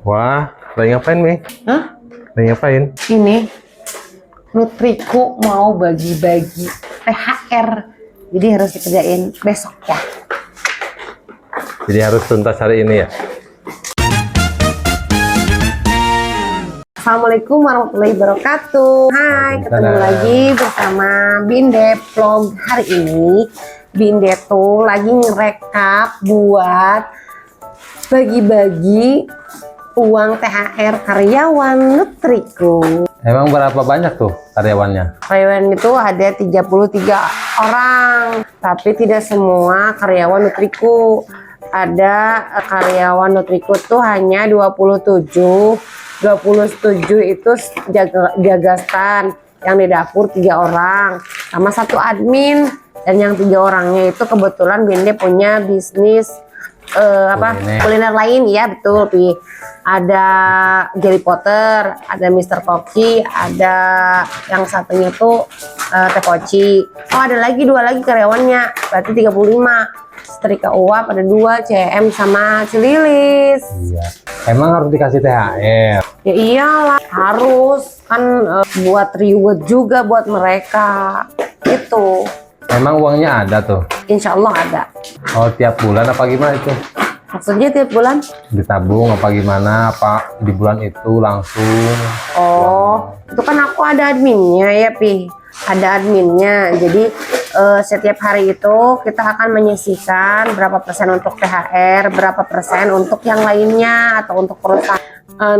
Wah, lagi ngapain, Mi? Hah? Lagi ngapain? Ini Nutriku mau bagi-bagi THR, jadi harus dikerjain besok ya. Jadi harus tuntas hari ini ya? Assalamualaikum warahmatullahi wabarakatuh. Hai, ketemu lagi bersama Binde Vlog. Hari ini Binde tuh lagi ngerekap buat bagi-bagi uang THR karyawan Nutriku. Emang berapa banyak tuh karyawannya? Karyawan itu ada 33 orang, tapi tidak semua karyawan Nutriku. Ada karyawan Nutriku tuh hanya 27 itu jaga stand, yang di dapur 3 orang sama 1 admin, dan yang 3 orangnya itu kebetulan Binde punya bisnis kuliner lain ya, betul Pi. Ada Harry Potter, ada Mr. Koki, ada yang satunya tuh Teh Poci. Oh, ada lagi 2 lagi karyawannya, berarti 35. Setrika Uap ada 2, CM sama Cililis. Iya. Emang harus dikasih THR? Ya iyalah, harus kan buat reward juga buat mereka gitu. Emang uangnya ada tuh? Insya Allah ada. Oh, tiap bulan apa gimana itu? Maksudnya tiap bulan? Ditabung apa gimana? Apa di bulan itu langsung? Oh, itu kan aku ada adminnya ya Pi. Ada adminnya. Jadi setiap hari itu kita akan menyisihkan berapa persen untuk THR, berapa persen untuk yang lainnya, atau untuk perusahaan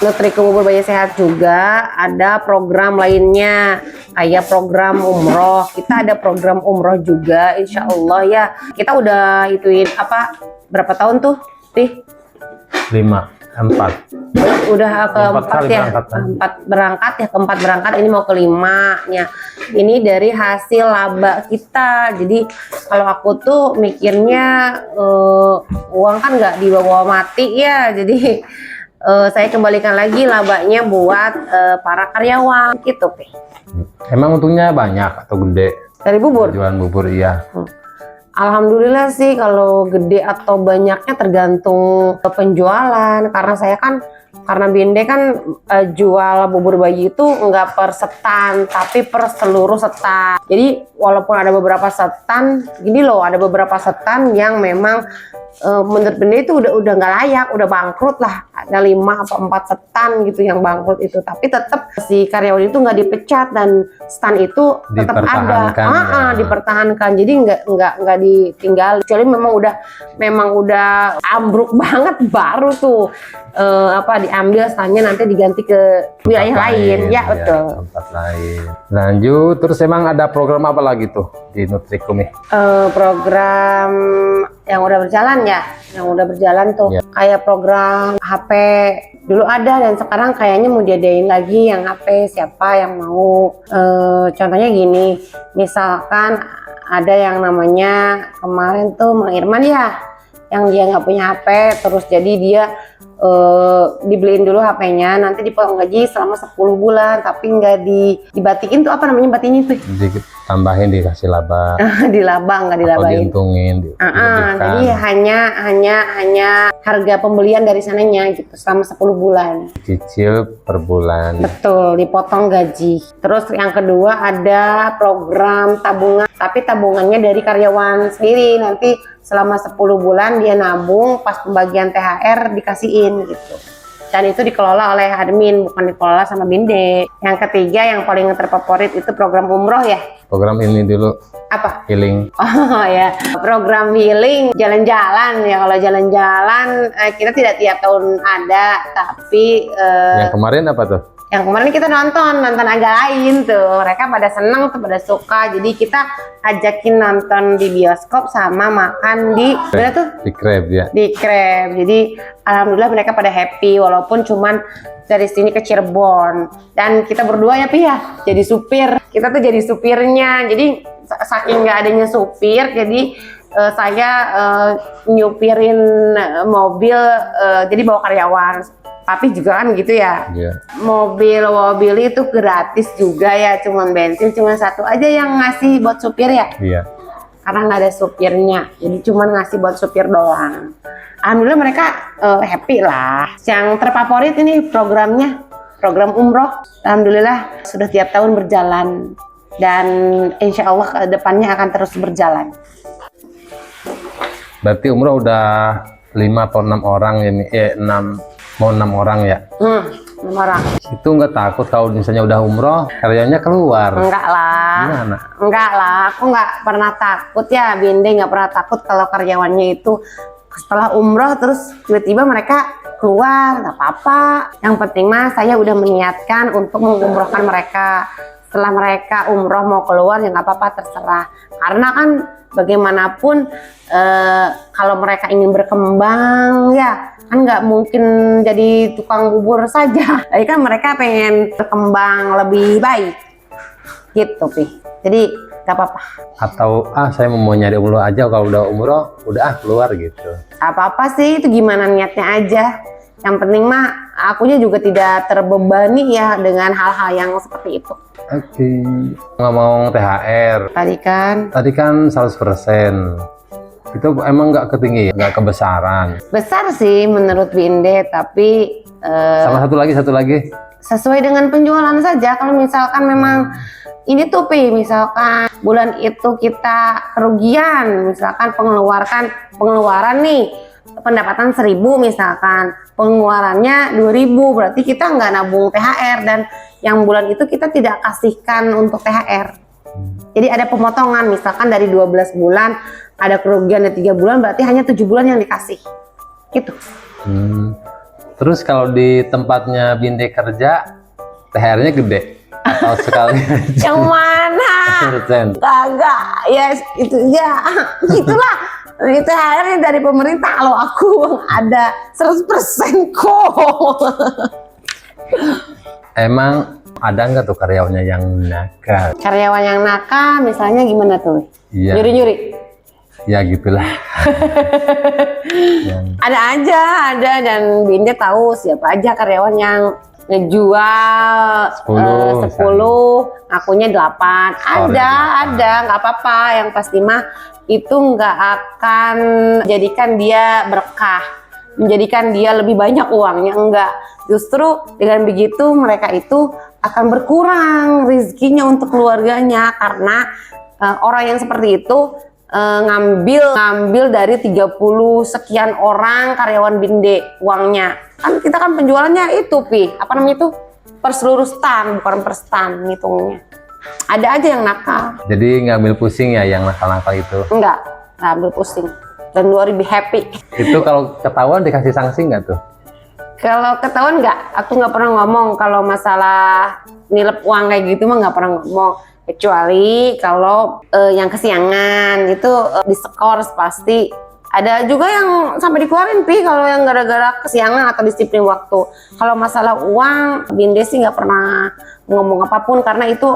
Nutriku Bubur Bayi Sehat juga ada program lainnya, kayak program umroh. Kita ada program umroh juga, insya Allah ya. Kita udah ituin berapa tahun tuh, Pih? 4. Udah keempat ya, keempat berangkat, ini mau kelimanya. Ini dari hasil laba kita. Jadi kalau aku tuh mikirnya uang kan nggak dibawa mati ya, jadi saya kembalikan lagi labanya buat para karyawan gitu, Pi. Emang untungnya banyak atau gede? Dari bubur? Jualan bubur, iya. Alhamdulillah sih, kalau gede atau banyaknya tergantung penjualan. Karena saya kan, karena Binde kan jual bubur bayi itu nggak per setan, tapi per seluruh setan. Jadi walaupun ada beberapa setan, gini loh, ada beberapa setan yang memang menurut Binde itu udah nggak layak, udah bangkrut lah. Ada 5 atau 4 setan gitu yang bangkrut itu, tapi tetap si karyawan itu nggak dipecat dan stand itu tetap ada, dipertahankan. Jadi nggak ditinggal, kecuali memang udah ambruk banget, baru tuh diambil standnya, nanti diganti ke wilayah lain ya, betul, tempat lain. Lanjut, terus emang ada program apa lagi tuh di Nutriku nih? Program yang udah berjalan ya, tuh ya. Kayak program HP dulu ada, dan sekarang kayaknya mau diadain lagi yang HP, siapa yang mau. Contohnya gini, misalkan ada yang namanya kemarin tuh Mang Irman ya, yang dia nggak punya HP, terus jadi dia dibeliin dulu HP-nya, nanti dipotong gaji selama 10 bulan, tapi nggak dibatikin tuh, apa namanya batinya tuh? Tambahin, dikasih laba. Dilaba, nggak dilabain. Diuntungin. Jadi hanya harga pembelian dari sananya gitu selama 10 bulan. Cicil per bulan. Betul, dipotong gaji. Terus yang kedua ada program tabungan, tapi tabungannya dari karyawan sendiri. Nanti selama 10 bulan dia nabung, pas pembagian THR dikasihin gitu. Dan itu dikelola oleh admin, bukan dikelola sama Binde. Yang ketiga yang paling terfavorit itu program umroh ya. Program ini dulu. Apa? Healing. Oh ya, program healing, jalan-jalan ya. Kalau jalan-jalan kita tidak tiap tahun ada, tapi yang kemarin apa tuh? Yang kemarin kita nonton agak lain tuh, mereka pada seneng tuh, pada suka. Jadi kita ajakin nonton di bioskop sama makan di mana tuh? Di Crab ya. Di Crab. Jadi alhamdulillah mereka pada happy, walaupun cuman dari sini ke Cirebon. Dan kita berdua ya Pi ya, jadi supir. Kita tuh jadi supirnya. Jadi saking nggak adanya supir, jadi saya nyupirin mobil, jadi bawa karyawan. Tapi juga kan gitu ya, mobil itu gratis juga ya, cuman bensin cuma 1 aja yang ngasih buat supir ya. Karena nggak ada supirnya, jadi cuman ngasih buat supir doang. alhamdulillah mereka happy lah. Yang terfavorit ini programnya, program umroh. Alhamdulillah sudah tiap tahun berjalan dan insya Allah ke depannya akan terus berjalan. Berarti umroh udah 5 atau 6 orang ini, 6 orang ya? 6 orang. Itu nggak takut kalau misalnya udah umroh, karyanya keluar? Enggak lah. Gimana? Enggak lah, aku nggak pernah takut ya, Binde nggak pernah takut kalau karyawannya itu setelah umroh terus tiba-tiba mereka keluar, nggak apa-apa. Yang penting mah saya udah meniatkan untuk mengumrohkan mereka. Setelah mereka umroh mau keluar ya nggak apa-apa, terserah. Karena kan bagaimanapun kalau mereka ingin berkembang ya kan nggak mungkin jadi tukang bubur saja. Jadi kan mereka pengen berkembang lebih baik gitu, Pi. Jadi nggak apa-apa. Atau saya mau nyari umroh aja, kalau udah umroh udah keluar gitu? Apa-apa sih, itu gimana niatnya aja. Yang penting mah akunya juga tidak terbebani ya dengan hal-hal yang seperti itu. Oke. Ngomong THR. Tadi kan 100%. Itu emang nggak ketinggi, nggak kebesaran. besar sih menurut Binde, tapi Sama satu lagi. sesuai dengan penjualan saja. Kalau misalkan memang ini tuh Pi, misalkan bulan itu kita kerugian, misalkan pengeluaran nih pendapatan 1.000 misalkan, pengeluarannya 2.000, berarti kita nggak nabung THR dan yang bulan itu kita tidak kasihkan untuk THR. Jadi ada pemotongan, misalkan dari 12 bulan ada kerugian dari 3 bulan, berarti hanya 7 bulan yang dikasih gitu. Terus kalau di tempatnya Binde kerja, THR-nya gede atau sekali? Yang mana? 100%. Kagak, ya itu ya itulah. Itu THR dari pemerintah, kalau aku ada 100% kok. Emang ada nggak tuh karyawannya yang nakal? Karyawan yang nakal misalnya gimana tuh? Iya. Nyuri-nyuri? Ya gitulah. Ada aja, ada, dan Binde tahu siapa aja karyawan yang ngejual 10, akunya 8. Ada, nggak apa-apa. Yang pasti mah itu nggak akan menjadikan dia berkah, menjadikan dia lebih banyak uangnya, enggak. Justru dengan begitu mereka itu akan berkurang rezekinya untuk keluarganya, karena orang yang seperti itu ngambil dari 30 sekian orang karyawan Binde uangnya. Kan kita kan penjualannya itu Pi, apa namanya itu? Per seluruh stand, bukan per stand ngitungnya. Ada aja yang nakal. Jadi ngambil pusing ya yang nakal-nakal itu? Enggak ambil pusing. Dan 2000 happy. Itu kalau ketahuan dikasih sanksi nggak tuh? Kalau ketahuan nggak, aku nggak pernah ngomong kalau masalah nilep uang kayak gitu mah nggak pernah ngomong. Kecuali kalau yang kesiangan itu diskor pasti. Ada juga yang sampai dikeluarin Pi kalau yang gara-gara kesiangan atau disiplin waktu. Kalau masalah uang, Binde sih nggak pernah ngomong apapun karena itu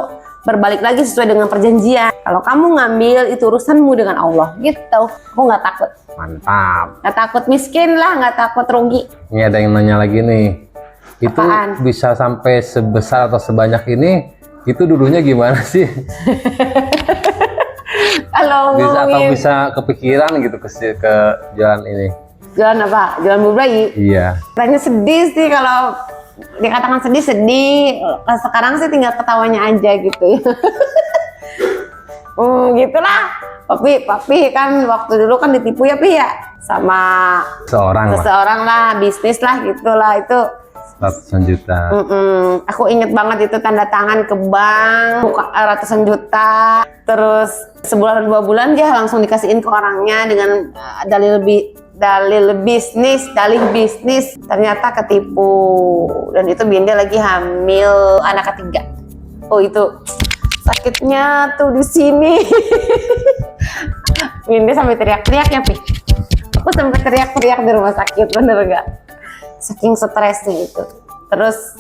berbalik lagi sesuai dengan perjanjian. Kalau kamu ngambil itu urusanmu dengan Allah gitu. Aku nggak takut. Mantap. Nggak takut miskin lah, nggak takut rugi. Ini ada yang nanya lagi nih. Itu Apaan? bisa sampai sebesar atau sebanyak ini, itu dulunya gimana sih? Kalau Atau ngomongin bisa kepikiran gitu ke jalan ini? jualan apa? Jualan bubur bayi. Iya. Rasanya sedih sih, kalau dikatakan sedih. Sekarang sih tinggal ketawanya aja gitu. Gitulah. Papi kan waktu dulu kan ditipu ya Pi ya, sama seseorang lah, bisnis lah gitulah itu. Ratusan juta. Aku inget banget itu tanda tangan ke bank, ratusan juta. Terus sebulan 2 bulan dia langsung dikasihin ke orangnya dengan dalih bisnis. Ternyata ketipu. Dan itu Binde lagi hamil anak ketiga. Oh itu sakitnya tuh di sini. Binde sampai teriak-teriak ya Pi. Aku sampai teriak-teriak di rumah sakit, bener gak? Saking stresnya itu. Terus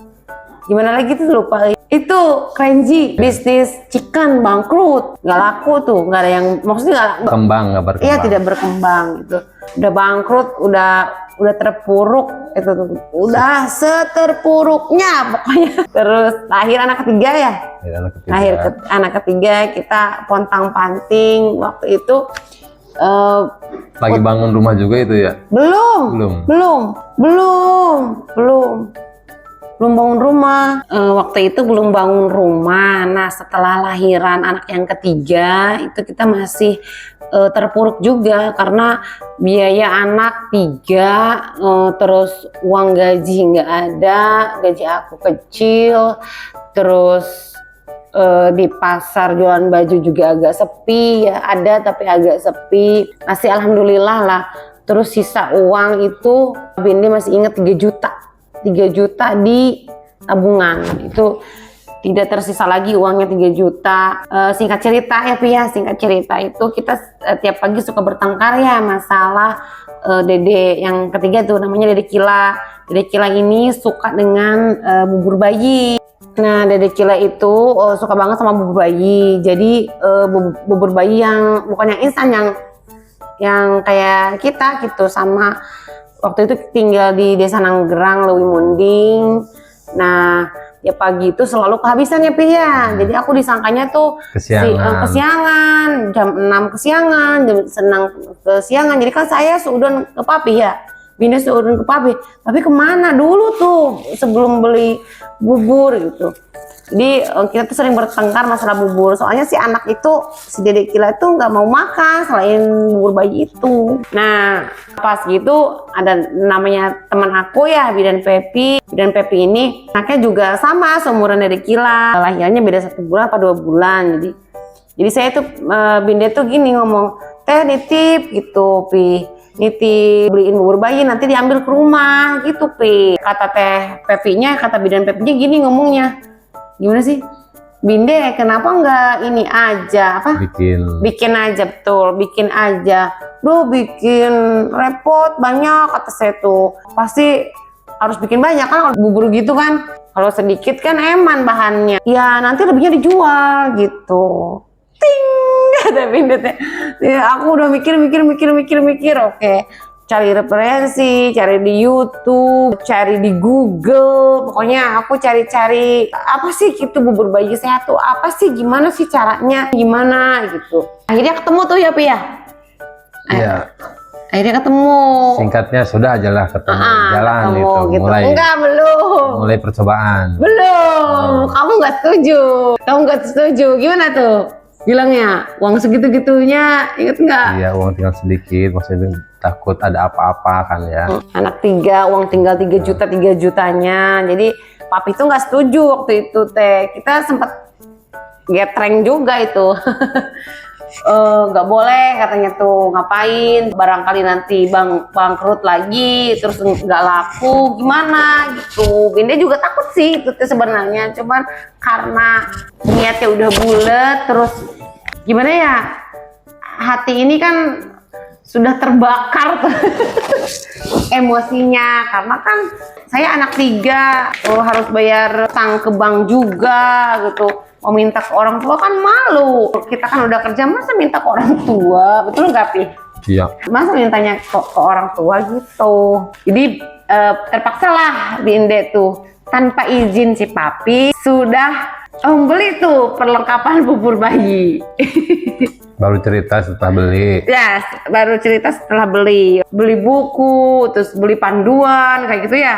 gimana lagi tuh lupa. Itu Krenji bisnis chicken bangkrut, nggak laku tuh, nggak ada yang, maksudnya nggak berkembang. Iya, tidak berkembang gitu. Udah bangkrut, udah terpuruk itu tuh. Udah seterpuruknya pokoknya. Terus lahir anak ketiga ya. Anak ketiga kita pontang-panting waktu itu. Lagi bangun rumah juga itu ya? Belum bangun rumah. Waktu itu belum bangun rumah. Nah, setelah lahiran anak yang ketiga itu kita masih terpuruk juga karena biaya anak 3, terus uang gaji nggak ada, gaji aku kecil, terus di pasar jualan baju juga agak sepi ya, ada tapi agak sepi. Masih alhamdulillah lah. Terus sisa uang itu Binde masih ingat 3 juta di tabungan. Itu tidak tersisa lagi uangnya 3 juta. Singkat cerita ya Pia, singkat cerita itu kita tiap pagi suka bertengkar ya masalah Dede yang ketiga tuh namanya Dede Kila. Dede Kila ini suka dengan bubur bayi. Nah, Dede Kila itu suka banget sama bubur bayi. Jadi bubur bayi yang bukan yang instan, yang kayak kita gitu. Sama waktu itu tinggal di Desa Nanggerang, Lewi Munding. Nah, ya pagi itu selalu kehabisan ya Pia. Jadi aku disangkanya tuh kesiangan, jam 6 kesiangan, jam senang kesiangan. Jadi kan saya seudon ke papi ya. Binde seudon ke papi. Tapi kemana dulu tuh sebelum beli bubur gitu. Jadi kita tuh sering bertengkar masalah bubur. Soalnya si anak itu, si Dede Kila itu nggak mau makan selain bubur bayi itu. Nah, pas gitu ada namanya teman aku ya, Bidan Pepi. Bidan Pepi ini anaknya juga sama seumuran Dede Kila. Lahirnya beda 1 bulan apa 2 bulan. Jadi saya tuh Binde tuh gini ngomong, teh nitip gitu Pi. Nitip beliin bubur bayi nanti diambil ke rumah gitu Pi. Kata teh Pepinya, kata Bidan Pepinya gini ngomongnya. Gimana sih? Binde kenapa nggak ini aja apa? Bikin aja, betul, bikin aja. Duh, bikin repot banyak kata saya tuh. Pasti harus bikin banyak kan kalau bubur gitu kan. Kalau sedikit kan eman bahannya. Ya nanti lebihnya dijual gitu. Ting, kata Binde teh. Ya, aku udah mikir. Oke. Cari referensi, cari di YouTube, cari di Google, pokoknya aku cari-cari apa sih gitu bubur bayi sehat tuh, apa sih, gimana sih caranya, gimana gitu. Akhirnya ketemu tuh ya Pi ya? Iya. Akhirnya ketemu. Singkatnya sudah aja lah ketemu jalan ketemu, gitu. Mulai percobaan. Belum. Kamu nggak setuju. Gimana tuh? Bilangnya uang segitu-gitunya, inget nggak? Iya, uang tinggal sedikit, maksudnya takut ada apa-apa kan ya. Anak 3, uang tinggal 3 jutanya. Jadi papi tuh nggak setuju waktu itu teh. Kita sempat getreng juga itu. Nggak boleh katanya tuh, ngapain? Barangkali nanti bangkrut lagi, terus nggak laku, gimana gitu. Binde juga takut sih itu sebenarnya, cuman karena niatnya udah bulat, terus gimana ya, hati ini kan sudah terbakar tuh emosinya, karena kan saya anak 3, harus bayar utang ke bank juga gitu. Mau minta ke orang tua kan malu. Kita kan udah kerja, masa minta ke orang tua, betul nggak Pi? Iya. Masa mintanya ke orang tua gitu. Jadi terpaksa lah Binde tuh tanpa izin si papi sudah beli tuh perlengkapan bubur bayi. Baru cerita setelah beli. Ya, baru cerita setelah beli. Beli buku, terus beli panduan kayak gitu ya.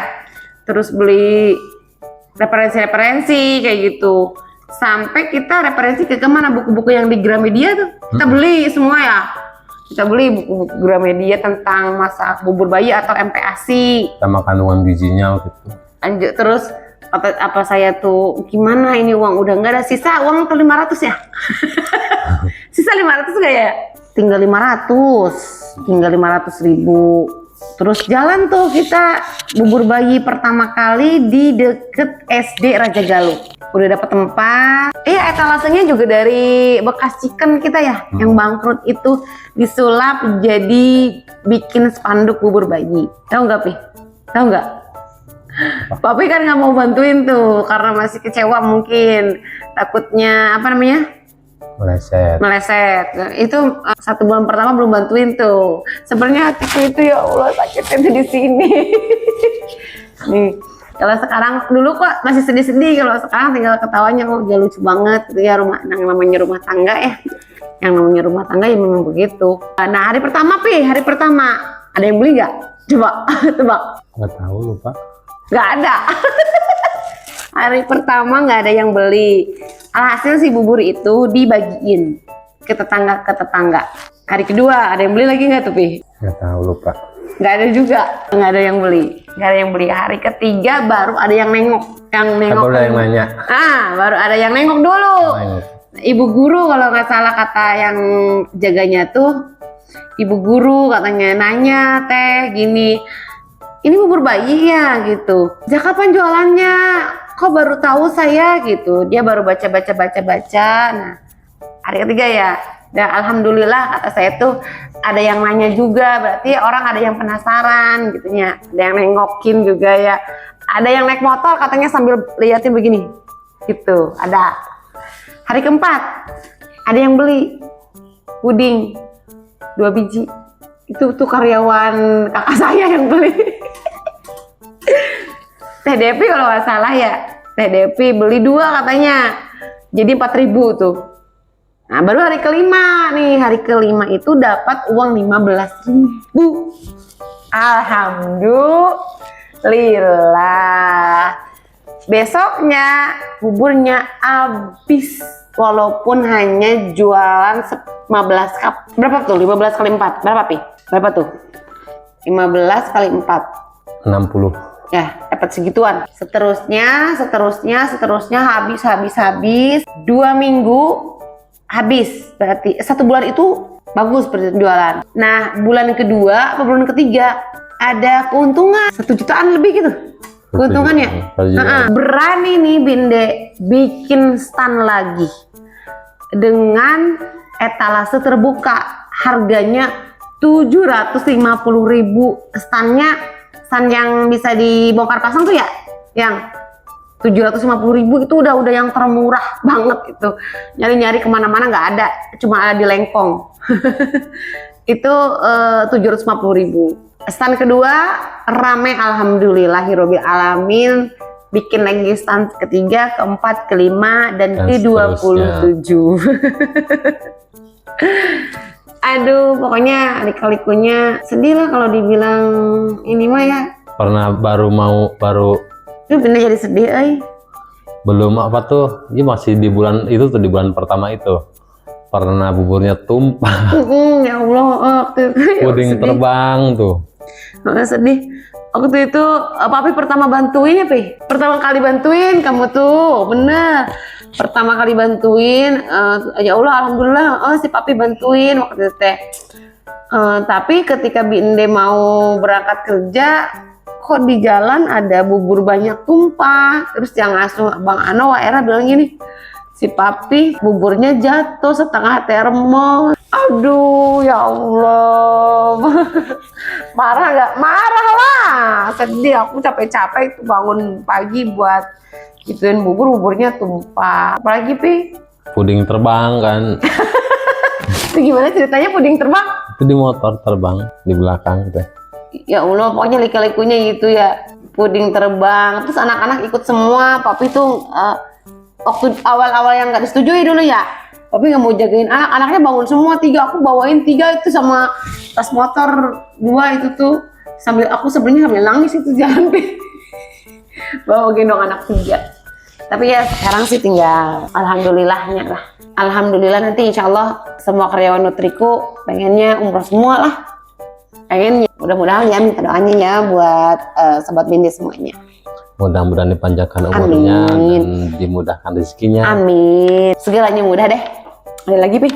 Terus beli referensi-referensi kayak gitu. Sampai kita referensi ke kemana, buku-buku yang di Gramedia tuh kita beli semua ya. Kita beli buku-buku Gramedia tentang masak bubur bayi atau MPASI sama kandungan gizinya gitu. Lanjut terus apa saya tuh gimana ini uang udah nggak ada, sisa uang tuh 500 ya. Sisa 500 nggak ya? Tinggal 500.000. Terus jalan tuh kita bubur bayi pertama kali di deket SD Raja Galuh. Udah dapet tempat. Etalasenya juga dari bekas chicken kita ya, yang bangkrut itu disulap jadi bikin spanduk bubur bayi. Tahu nggak Pi? Tahu nggak? Papi kan nggak mau bantuin tuh karena masih kecewa mungkin, takutnya apa namanya? Meleset. Itu 1 bulan pertama belum bantuin tuh. Sebenarnya hatiku itu ya Allah sakitnya tuh di sini. Nih, kalau sekarang dulu kok masih sedih-sedih, kalau sekarang tinggal ketawanya kok dia lucu banget gitu ya, namanya rumah tangga ya. Yang namanya rumah tangga ya memang begitu. Nah hari pertama ada yang beli nggak? Coba tebak. Nggak tahu, lupa. Nggak ada. Hari pertama nggak ada yang beli. Alhasil si bubur itu dibagiin ke tetangga. Hari kedua ada yang beli lagi nggak tuh Pi? Nggak tahu, lupa. Nggak ada juga, nggak ada yang beli. Hari ketiga baru ada yang nengok. Baru ada yang nanya. Baru ada yang nengok dulu. Nengok. Ibu guru kalau nggak salah kata yang jaganya tuh, ibu guru katanya nanya teh gini, ini bubur bayi ya gitu. Sejak kapan jualannya? Kok baru tahu saya gitu. Dia baru baca. Nah hari ketiga ya. Dan alhamdulillah kata saya tuh ada yang nanya juga, berarti orang ada yang penasaran gitunya. Ada yang nengokin juga ya. Ada yang naik motor katanya sambil liatin begini. Gitu, ada. Hari keempat ada yang beli puding 2 biji. Itu tuh karyawan kakak saya yang beli. Teh Depi kalau nggak salah ya. Teh Depi beli 2 katanya. Jadi 4.000 tuh. Nah baru hari kelima nih, hari kelima itu dapat uang 15.000. Alhamdulillah. Besoknya buburnya habis, walaupun hanya jualan 15 cup. Berapa tuh? 15 kali 4. Berapa Pi? Berapa tuh? 15 kali 4. 60. Ya, dapat segituan. Seterusnya habis. 2 minggu habis, berarti 1 bulan itu bagus berjualan. Nah bulan kedua atau bulan ketiga ada keuntungan 1 jutaan lebih gitu keuntungannya. Berani nih Binde bikin stand lagi dengan etalase terbuka, harganya 750.000. Stand yang bisa dibongkar pasang tuh ya, yang 750.000 itu udah yang termurah banget itu. Nyari kemana-mana nggak ada, cuma ada di Lengkong. Itu 750.000. Stand kedua rame, alhamdulillahirobbil alamin. Bikin lagi stand ketiga, keempat, kelima, dan ke-27. Aduh, pokoknya lika-likunya sedih lah kalau dibilang ini mah ya. Pernah baru Itu bener jadi sedih, belum apa tuh, ini masih di bulan itu tuh, di bulan pertama itu pernah buburnya tumpah. Ya Allah, waktu itu Puding terbang tuh. Sedih. Waktu itu Papi pertama bantuin ya Pi? Pertama kali bantuin kamu tuh, bener. Pertama kali bantuin, ya Allah alhamdulillah, si Papi bantuin waktu itu teh. Tapi ketika Binde mau berangkat kerja, kok di jalan ada bubur banyak tumpah. Terus yang ngasuh Bang Ano Era bilang gini, si Papi buburnya jatuh setengah termos. Aduh ya Allah. Marah nggak? Marah lah, sedih. Aku capek-capek itu bangun pagi buat gituin buburnya tumpah. Apalagi Pi? Puding terbang kan. Itu gimana ceritanya puding terbang? Itu di motor terbang di belakang teh. Ya Allah, pokoknya lika-likunya gitu ya. Puding terbang, terus anak-anak ikut semua. Papi tuh waktu awal-awal yang nggak disetujui dulu ya, Papi nggak mau jagain anak-anaknya, bangun semua 3. Aku bawain 3 itu sama tas motor 2 itu tuh. Aku sebenarnya sambil nangis itu jalan Pi. Bawa gendong anak 3. Tapi ya sekarang sih tinggal alhamdulillahnya lah. Alhamdulillah nanti insya Allah semua karyawan Nutriku pengennya umroh semua lah. Pengen, mudah-mudahan ya, minta doanya ya buat sobat Binde semuanya. Mudah-mudahan dipanjangkan umurnya dan dimudahkan rezekinya. Amin. Segalanya mudah deh. Ada lagi Pi?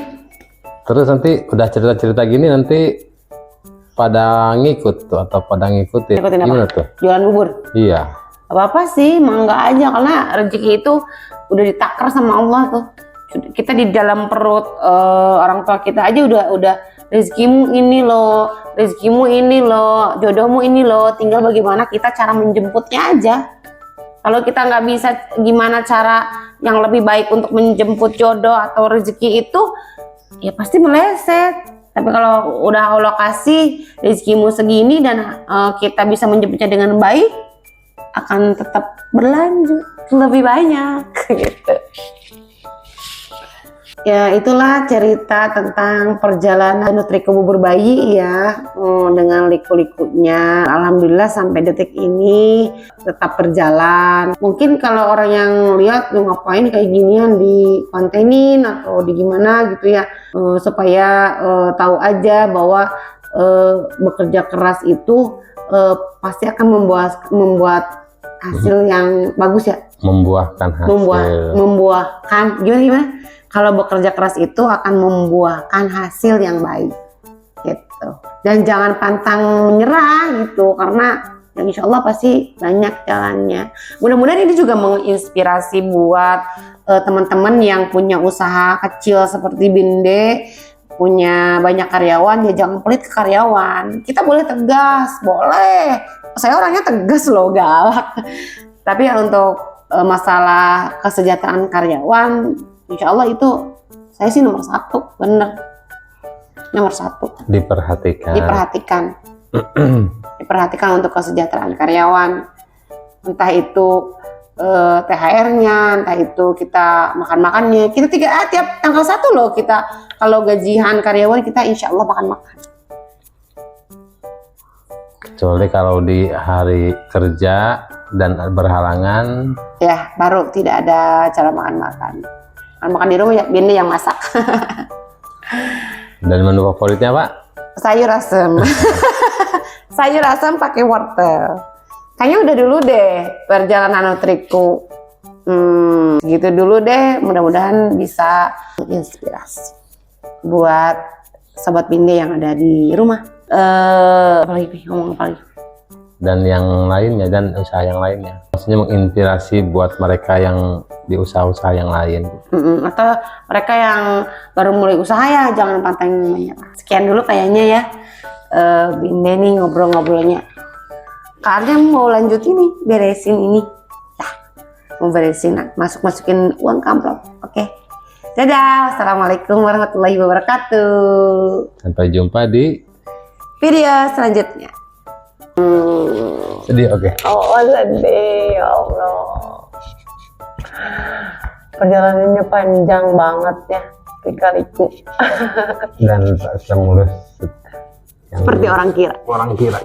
Terus nanti udah cerita-cerita gini nanti pada ngikut tuh atau pada ngikutin? Ngikutin apa? Gimana tuh? Jualan bubur? Iya. Apa sih, mangga aja, karena rezeki itu udah ditakar sama Allah tuh. Kita di dalam perut orang tua kita aja udah rezekimu ini loh, jodohmu ini loh, tinggal bagaimana kita cara menjemputnya aja. Kalau kita nggak bisa gimana cara yang lebih baik untuk menjemput jodoh atau rezeki itu, ya pasti meleset. Tapi kalau udah Allah kasih rezekimu segini dan kita bisa menjemputnya dengan baik, akan tetap berlanjut lebih banyak gitu. Ya itulah cerita tentang perjalanan Nutriko bubur bayi ya, dengan liku-likunya. Alhamdulillah sampai detik ini tetap berjalan. Mungkin kalau orang yang lihat ngapain kayak ginian di kontenin atau di gimana gitu ya, supaya tahu aja bahwa bekerja keras itu pasti akan membuat hasil yang bagus ya. Membuahkan hasil. Membuahkan gimana? Kalau bekerja keras itu akan membuahkan hasil yang baik gitu. Dan jangan pantang menyerah gitu, karena ya insya Allah pasti banyak jalannya. Mudah-mudahan ini juga menginspirasi buat teman-teman yang punya usaha kecil seperti Binde, punya banyak karyawan, ya jangan pelit ke karyawan. Kita boleh tegas, boleh. Saya orangnya tegas loh, galak. Tapi untuk masalah kesejahteraan karyawan, insya Allah itu saya sih nomor 1, bener. Nomor 1. Diperhatikan. Diperhatikan untuk kesejahteraan karyawan. Entah itu THR-nya, entah itu kita makan-makannya. Kita tiap tanggal 1 loh kita kalau gajian karyawan kita insya Allah makan-makan. Kecuali kalau di hari kerja dan berhalangan. Ya, baru tidak ada cara makan-makan. Makan di rumah ya, Binde yang masak. Dan menu favoritnya Pak? Sayur asem. Sayur asem pakai wortel. Kayaknya udah dulu deh perjalanan Nutriko. Gitu dulu deh. Mudah-mudahan bisa inspirasi buat sobat Binde yang ada di rumah. Apalagi ngomong apa lagi? Dan yang lainnya, dan usaha yang lainnya. Maksudnya menginspirasi buat mereka yang di usaha-usaha yang lain. Atau mereka yang baru mulai usaha ya jangan pantang menyerah. Sekian dulu kayaknya ya Binde nih ngobrol-ngobrolnya. Karena mau lanjut ini, beresin ini. Nah, mau beresin, masukin uang ke amplop. Oke. Dadah, wassalamualaikum warahmatullahi wabarakatuh. Sampai jumpa di video selanjutnya. Sedih, oke. Oh, sedih, ya Allah. Perjalanannya panjang banget ya, lika-liku. Dan semulus seperti orang kira. Orang kira.